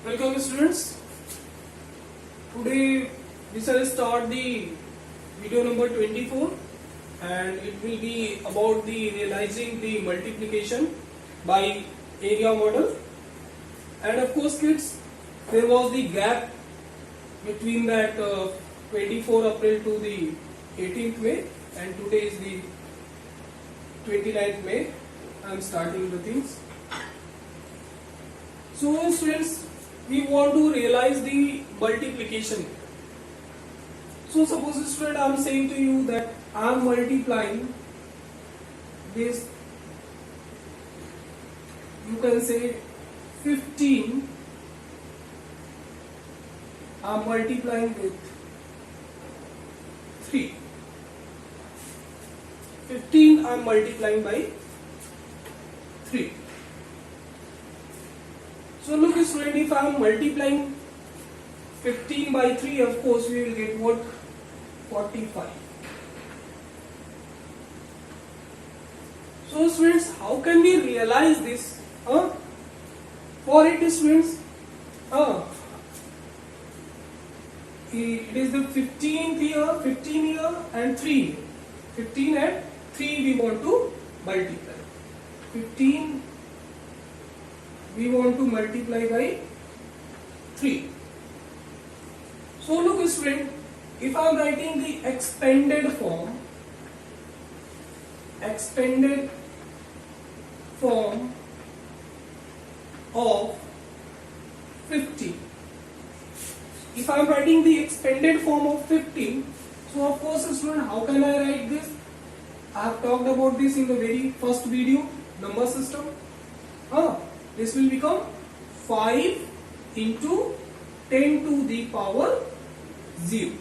Welcome students. Today we shall start the video number 24 and it will be about the realizing the multiplication by area model. And of course kids, there was the gap between that 24 April to the 18th May and today is the 29th May. I am starting the things. So students, we want to realize the multiplication. So suppose student, I am saying to you that I am multiplying this, you can say 15, I am multiplying with 3. 15 I am multiplying by 3. So look student, if I am multiplying 15 by 3, of course we will get what? 45. So students, how can we realize this? For it students, it is the 15th year, 15 year and 3. 15 and 3 we want to multiply. 15 we want to multiply by 3. So look student, if I am writing the expanded form of 50. If I am writing the expanded form of 15, so of course student, how can I write this? I have talked about this in the very first video, number system. This will become 5 into 10 to the power 0.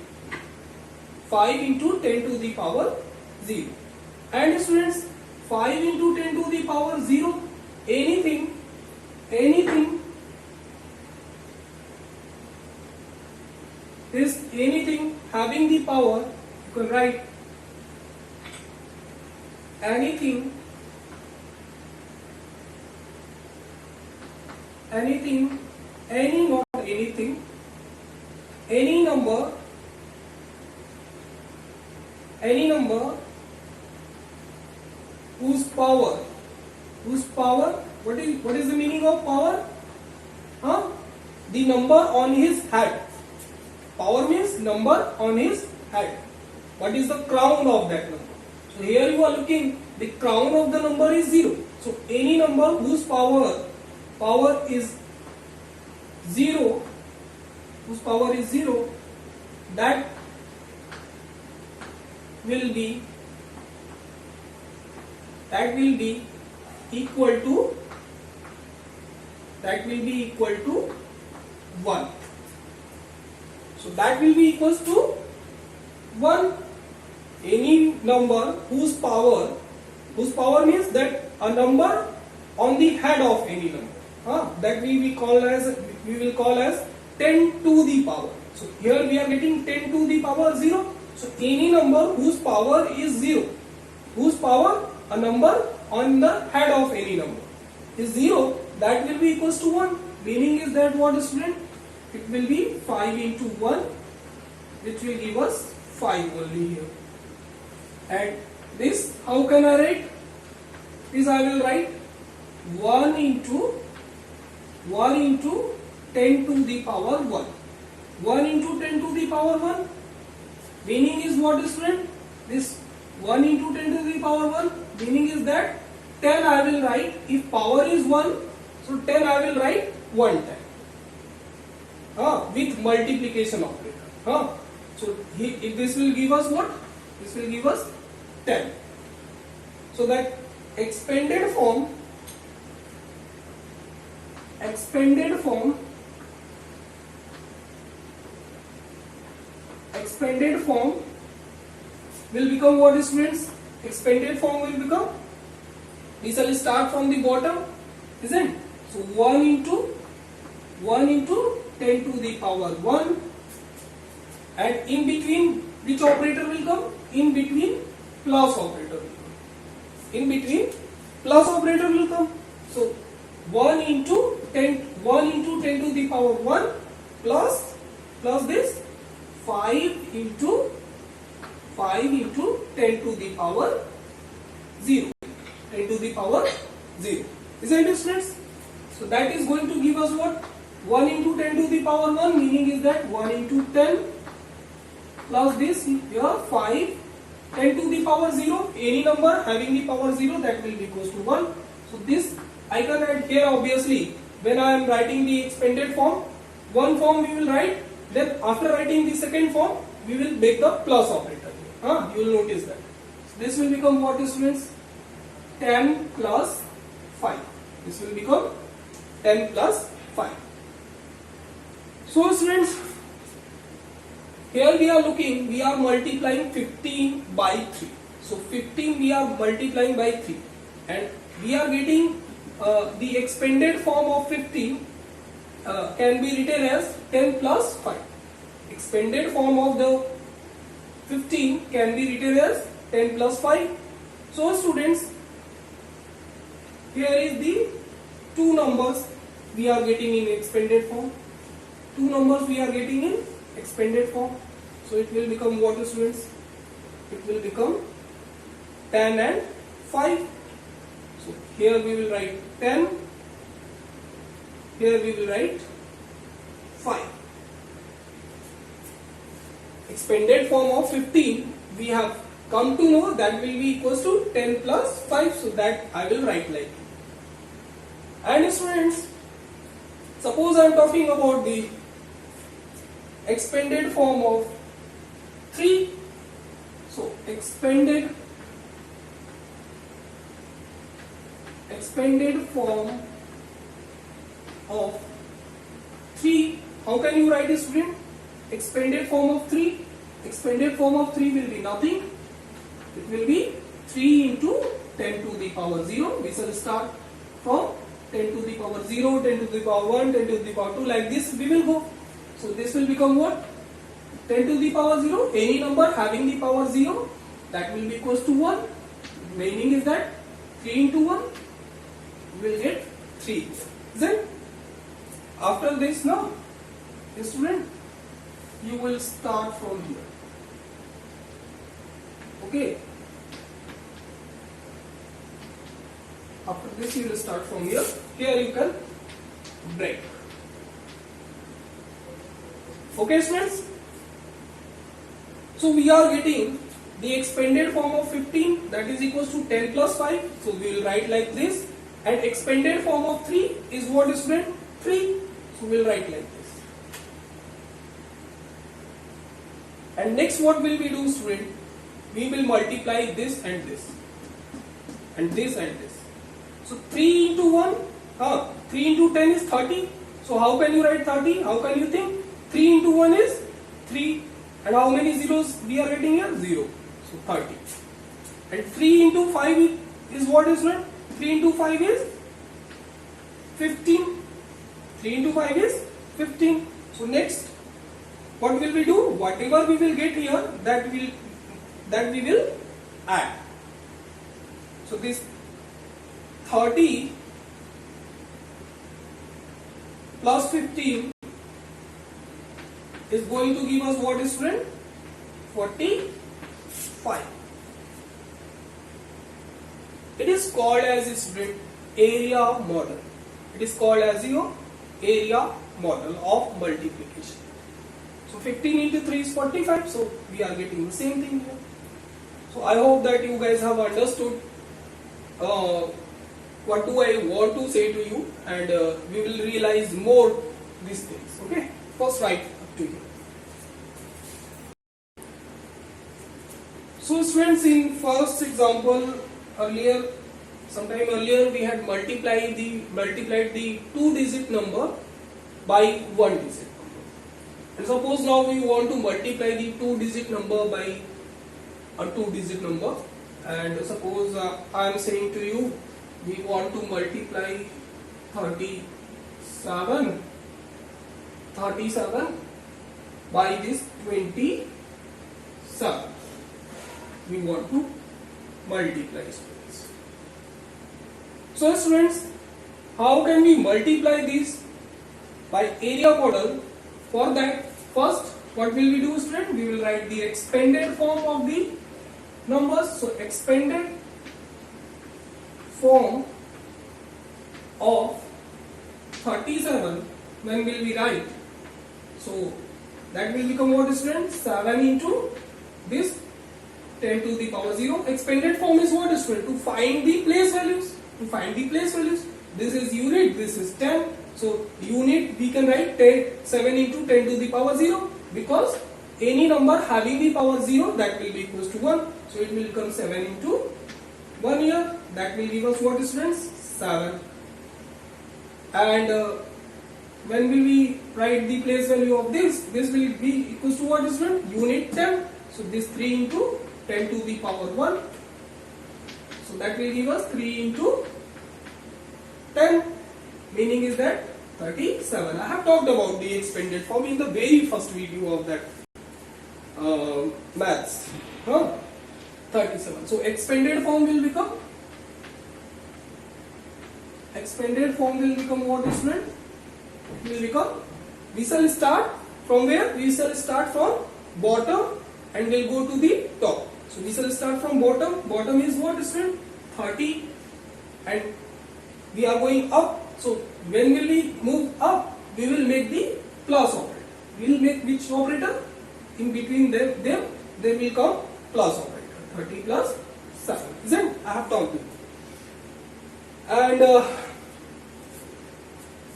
5 into 10 to the power 0. And students, 5 into 10 to the power 0, anything having the power, you can write anything any number whose power, what is the meaning of power? The number on his head. Power means number on his head. What is the crown of that number? So here you are looking, the crown of the number is 0. So any number whose power is 0, that will be equal to 1. So that will be equals to 1. Any number whose power means that a number on the head of any number, that we will call as 10 to the power. So here we are getting 10 to the power 0. So any number whose power is 0, a number on the head of any number is 0, that will be equals to 1. Meaning is that what student? It will be 5 into 1, which will give us 5 only here. And this, how can I write? This I will write 1 into 10 to the power 1. 1 into 10 to the power 1. Meaning is what student? This 1 into 10 to the power 1. Meaning is that 10 I will write, if power is 1, so 10 I will write 1 time. With multiplication operator. So if this will give us what? This will give us 10. So that expanded form will become what students? Expanded form will become, we shall start from the bottom, isn't it? So 1 into 10 to the power 1, and in between which operator will come? In between plus operator will come. In between plus operator will come. So 1 into 10 1 into 10 to the power 1 plus this 5 into 10 to the power 0. 10 to the power 0. Isn't it, students? So that is going to give us what? 1 into 10 to the power 1, meaning is that 1 into 10 plus this here 5, 10 to the power 0, any number having the power 0, that will be equals to 1. So this I can write here obviously when I am writing the expanded form. One form we will write, then after writing the second form we will make the plus operator. You will notice that. So this will become what, students? 10 plus 5. This will become 10 plus 5. So students, here we are multiplying 15 by 3. So 15 we are multiplying by 3 and we are getting the expanded form of 15 can be written as 10 plus 5. Expanded form of the 15 can be written as 10 plus 5. So students, here is the two numbers we are getting in expanded form. Two numbers we are getting in expanded form. So it will become what, students? It will become 10 and 5. So here we will write 10. Here we will write 5. Expanded form of 15 we have come to know that will be equals to 10 plus 5. So that I will write like. And students, suppose I am talking about the expanded form of 3. So expanded form of 3. How can you write it, student? Expanded form of 3. Expanded form of 3 will be nothing. It will be 3 into 10 to the power 0. We shall start from 10 to the power 0, 10 to the power 1, 10 to the power 2, like this we will go. So this will become what? 10 to the power 0, any number having the power 0, that will be equals to 1. Meaning is that 3 into 1 we will get 3. Then after this now, student, you will start from here. Okay. After this you will start from here. Here you can break. Okay, students. So we are getting the expanded form of 15, that is equals to 10 plus 5. So we will write like this. And expanded form of 3 is what, student? 3. So we will write like this. And next what will we do, student? We will multiply this and this. And this and this. So 3 into 1, 3 into 10 is 30. So how can you write 30? How can you think? 3 into 1 is 3. And how many zeros we are getting here? 0. So 30. And 3 into 5 is what, student? 3 into 5 is 15. 3 into 5 is 15. So next, what will we do? Whatever we will get here, that we will add. So this 30 plus 15 is going to give us what, student? 45. It is called as, student, area model. It is called as your area model of multiplication. So 15 into 3 is 45. So we are getting the same thing here. So I hope that you guys have understood what do I want to say to you, and we will realize more these things. Okay. First write up to you. So students, in first example, sometime earlier we had multiplied the 2-digit number by 1-digit number. And suppose now we want to multiply the 2-digit number by a 2-digit number. And suppose I am saying to you, we want to multiply 37 by this 27. We want to multiply, students. So students, how can we multiply these by area model. For that, first what will we do, student? We will write the expanded form of the numbers. So expanded form of 37, when will we write? So that will become what, student? 7 into this 10 to the power 0. Expanded form is what, student? To find the place values. To find the place values. This is unit, this is 10. So unit we can write 7 into 10 to the power 0, because any number having the power 0, that will be equals to 1. So it will become 7 into 1 here. That will give us what, students? 7. And when will we write the place value of this? This will be equals to what, student? Unit 10. So this 3 into 10 to the power 1. So that will give us 3 into 10. Meaning is that 37. I have talked about the expanded form in the very first video of that maths. 37. So expanded form will become what, student? It will become, we shall start from where? We shall start from bottom and we'll go to the top. So we shall start from bottom. Bottom is what, student? 30, and we are going up. So when will we move up? We will make the plus operator. We will make which operator? In between them there will come plus operator. 30 plus 7. Isn't it? I have told you. And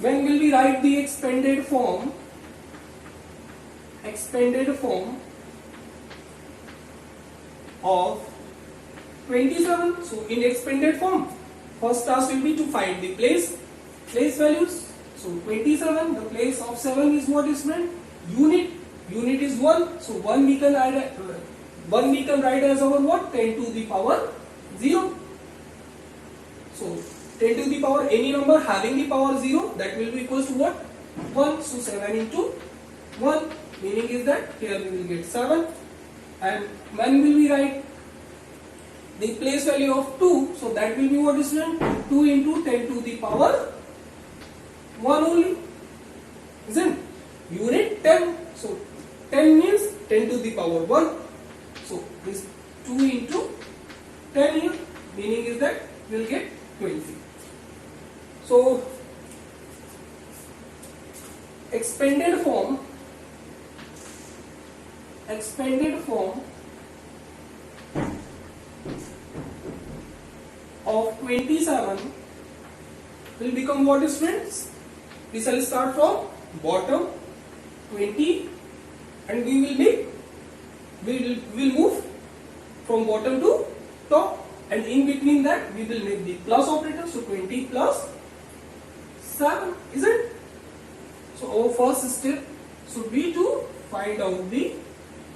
when will we write the expanded form? Expanded form of 27. So in expanded form, first task will be to find the place values. So 27, the place of 7 is what, is meant? Unit is 1. So 1 we can write as our what? 10 to the power 0. So 10 to the power any number having the power 0, that will be equals to what? 1. So 7 into 1, meaning is that here we will get 7. And when will we write the place value of 2? So that will be what, is meant? 2 into 10 to the power 1 only. Isn't it? Unit 10. So 10 means 10 to the power 1. So this 2 into 10 here, meaning is that we will get 20. So expanded form of 27 will become what, is friends? We shall start from bottom 20 and we will move from bottom to top, and in between that we will make the plus operator. So 20 plus 7, isn't it? So our first step should be to find out the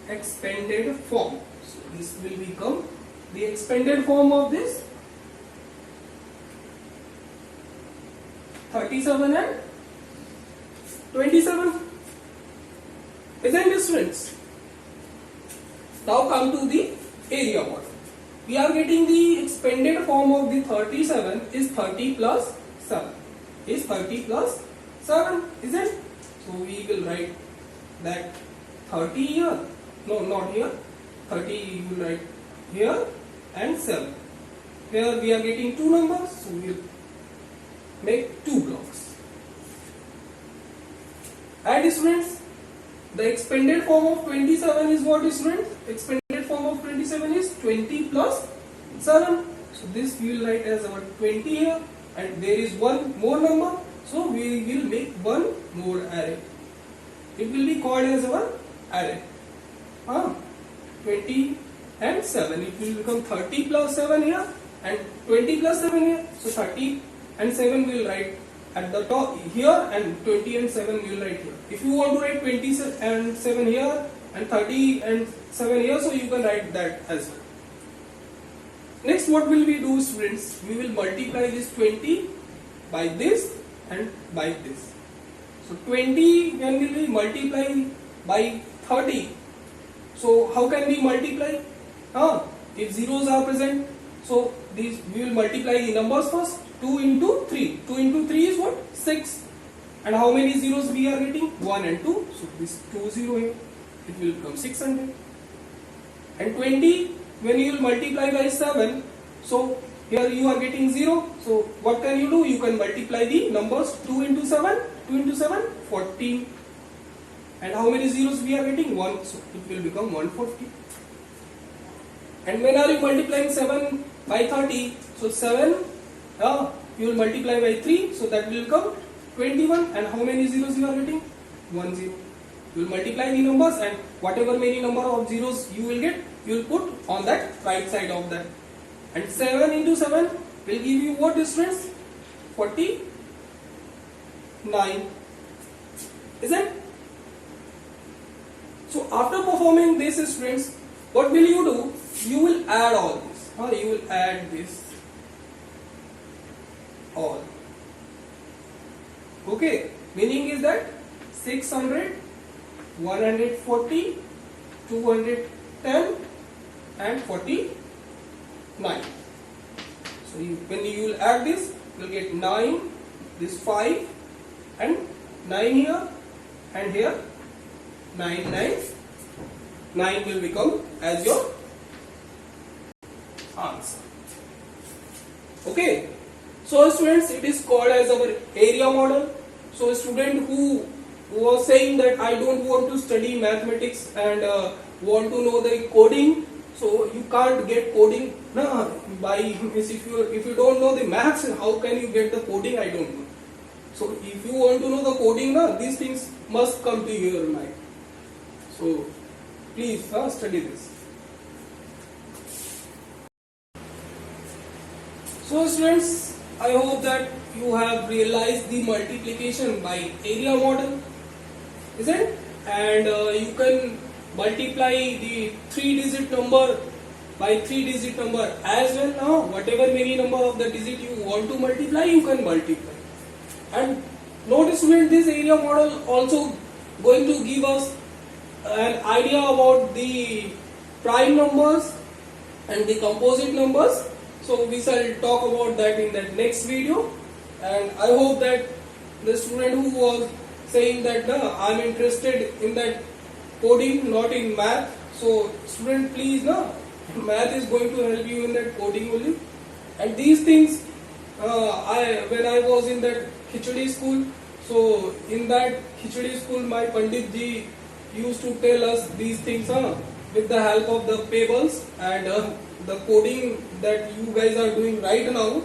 expanded form. So this will become the expanded form of this 37 and 27. Isn't it, students? Now come to the area model. We are getting the expanded form of the 37 is 30 plus 7. Is 30 plus 7, isn't it? So we will write that 30 here. No, not here. 30 you will write here and 7. Here we are getting two numbers, so we will make two blocks. And students, the expanded form of 27 is what, students? Expanded form of 27 is 20 plus 7. So this we will write as our 20 here, and there is one more number, so we will make one more array. It will be called as our array. 20 and 7. It will become 30 plus 7 here and 20 plus 7 here. So 30 and 7 we will write at the top here, and 20 and 7 we will write here. If you want to write 20 and 7 here and 30 and 7 here, so you can write that as well. Next, what will we do, students? We will multiply this 20 by this and by this. So 20, when will we multiply by 30? So how can we multiply? If zeros are present, so these we will multiply the numbers first. 2 into 3. 2 into 3 is what? 6. And how many zeros we are getting? 1 and 2. So this 2 0 here. It will become 600. And 20, when you will multiply by 7, so here you are getting 0. So what can you do? You can multiply the numbers 2 into 7. 2 into 7, 14. And how many zeros we are getting? 1. So it will become 140. And when are you multiplying 7 by 30? So 7, you will multiply by 3. So that will become 21. And how many zeros you are getting? 1 0. You will multiply the numbers, and whatever many number of zeros you will get, you will put on that right side of that. And 7 into 7 will give you what, students? 49. Isn't? So after performing this, students, what will you do? You will add all this. You will add this all. Okay. Meaning is that 600, 140, 210 and 49. So when you will add this, you will get 9, this 5 and 9 here and here 9, 9. 9 will become as your answer. Okay. So students, it is called as our area model. So a student who was saying that I don't want to study mathematics and want to know the coding, so you can't get coding by if you don't know the maths, how can you get the coding? I don't know. So if you want to know the coding, these things must come to your mind. So please study this. So students, I hope that you have realized the multiplication by area model, isn't it? And you can multiply the 3-digit number by 3-digit number as well. Now whatever many number of the digit you want to multiply, you can multiply. And notice student, this area model also going to give us an idea about the prime numbers and the composite numbers. So we shall talk about that in that next video. And I hope that the student who was saying that I am interested in that coding, not in math. So student, please, math is going to help you in that coding only. And these things, when I was in that Khichdi school, so in that Khichdi school, my Pandit ji used to tell us these things with the help of the tables and the coding that you guys are doing right now.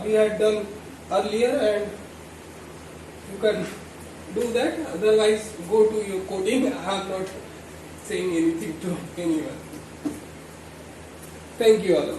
We had done earlier, and you can do that. Otherwise, go to your coding. I am not saying anything to anyone. Thank you all.